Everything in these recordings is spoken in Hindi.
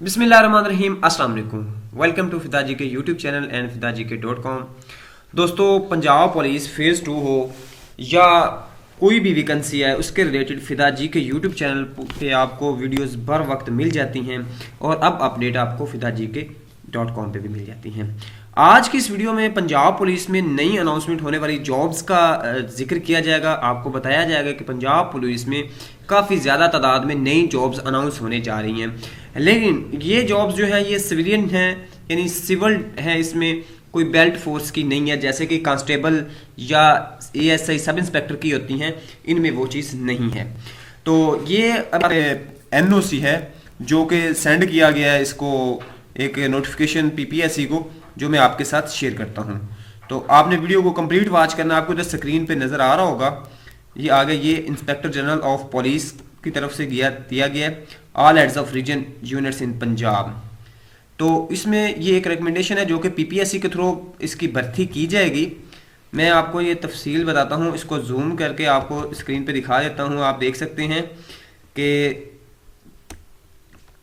बिस्मिल्लाहिर्रहमानिर्रहीम, अस्सलाम वालेकुम। वेलकम टू फिदाजी के यूट्यूब चैनल एंड fidaji.com। दोस्तों, पंजाब पुलिस फेज़ 2 हो या कोई भी वैकेंसी है उसके रिलेटेड फिदाजी के यूट्यूब चैनल पे आपको वीडियोस बर वक्त मिल जाती हैं और अब अपडेट आपको fidaji.com पे भी मिल जाती हैं। आज की इस वीडियो में पंजाब पुलिस में नई अनाउंसमेंट होने वाली जॉब्स का जिक्र किया जाएगा। आपको बताया जाएगा कि पंजाब पुलिस में काफ़ी ज़्यादा तादाद में नई जॉब्स अनाउंस होने जा रही हैं, लेकिन ये जॉब्स जो है ये सिविलियन हैं, यानी सिविल है, इसमें कोई बेल्ट फोर्स की नहीं है जैसे कि कांस्टेबल या एएसआई सब इंस्पेक्टर की होती हैं, इनमें वो चीज़ नहीं है। तो ये एनओसी है जो कि सेंड किया गया है इसको एक नोटिफिकेशन पीपीएससी को, जो मैं आपके साथ शेयर करता हूं। तो आपने वीडियो को कंप्लीट वॉच करना। आपको जो स्क्रीन पे नज़र आ रहा होगा ये आगे ये इंस्पेक्टर जनरल ऑफ पुलिस की तरफ से दिया गया है, all heads of region units in Punjab. तो इसमें ये एक रिकमेंडेशन है जो कि पीपीएससी के थ्रू इसकी भर्ती की जाएगी। मैं आपको ये तफसील बताता हूँ, इसको जूम करके आपको स्क्रीन पे दिखा देता हूँ। आप देख सकते हैं कि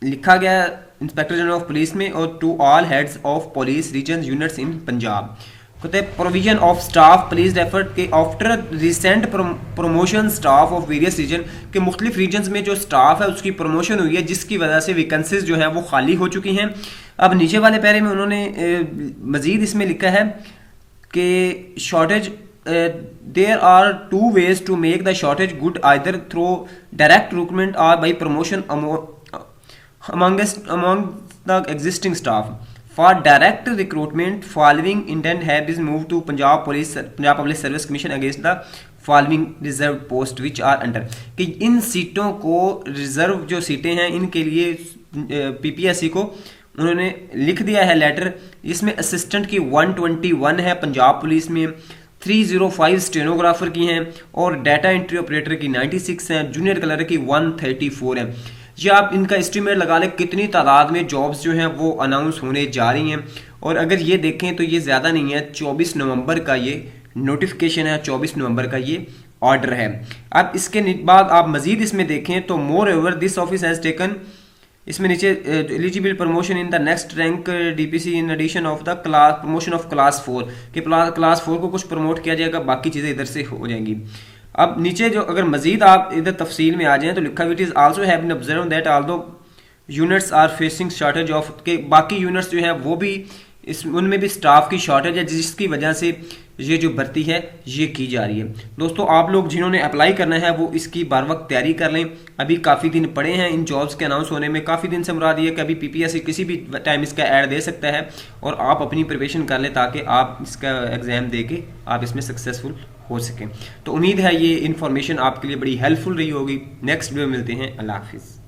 लिखा गया इंस्पेक्टर जनरल ऑफ पुलिस में और to all heads of police region units in Punjab, कहते हैं provision of staff please refer के after recent promotion staff of various region के मुख्तलिफ रीजन्स में जो स्टाफ है उसकी प्रमोशन हुई है, जिसकी वजह से वैकेंसीज जो है वो खाली हो चुकी हैं। अब नीचे वाले पैरे में उन्होंने मजीद इसमें लिखा है कि shortage there are two ways to make the shortage good, either through direct recruitment or by promotion among the existing staff. For direct recruitment, following intent have been moved to Punjab Public Service Commission against the following reserved post which are under, कि इन सीटों को रिजर्व जो सीटें हैं इनके लिए पीपीएससी को उन्होंने लिख दिया है लेटर। इसमें असिस्टेंट की 121 है पंजाब पुलिस में, 305 स्टेनोग्राफर की हैं और डाटा एंट्री ऑपरेटर की 96 हैं, जूनियर क्लर्क की 134 हैं। ये आप इनका एस्टीमेट लगा लें कितनी तादाद में जॉब्स जो हैं वो अनाउंस होने जा रही हैं। और अगर ये देखें तो ये ज़्यादा नहीं है, 24 नवंबर का ये नोटिफिकेशन है, 24 नवंबर का ये ऑर्डर है। अब इसके बाद आप मजीद इसमें देखें तो moreover this office has taken, इसमें नीचे eligible promotion in the next rank DPC in addition of the class promotion of class 4 कि क्लास 4 को कुछ प्रमोट किया जाएगा, बाकी चीज़ें इधर से हो जाएंगी। अब नीचे जो अगर मजीद आप इधर तफसील में आ जाएं तो लिखा हुआ it is also have been observe that although units are facing shortage of, के बाकी यूनिट्स जो हैं वो भी उनमें भी स्टाफ की शॉर्टेज है, जिसकी वजह से ये जो भर्ती है ये की जा रही है। दोस्तों, आप लोग जिन्होंने अप्लाई करना है वो इसकी बार वक्त तैयारी कर लें। अभी काफ़ी दिन पड़े हैं इन जॉब्स के अनाउंस होने में, काफ़ी दिन से मुराद ये कि अभी पीपीएससी किसी भी टाइम इसका ऐड दे सकता है और आप अपनी प्रिपरेशन कर लें ताकि आप इसका एग्ज़ाम दे के आप इसमें सक्सेसफुल हो सकें। तो उम्मीद है ये इन्फॉर्मेशन आपके लिए बड़ी हेल्पफुल रही होगी। नेक्स्ट वीडियो मिलते हैं। अल्लाह हाफिज़।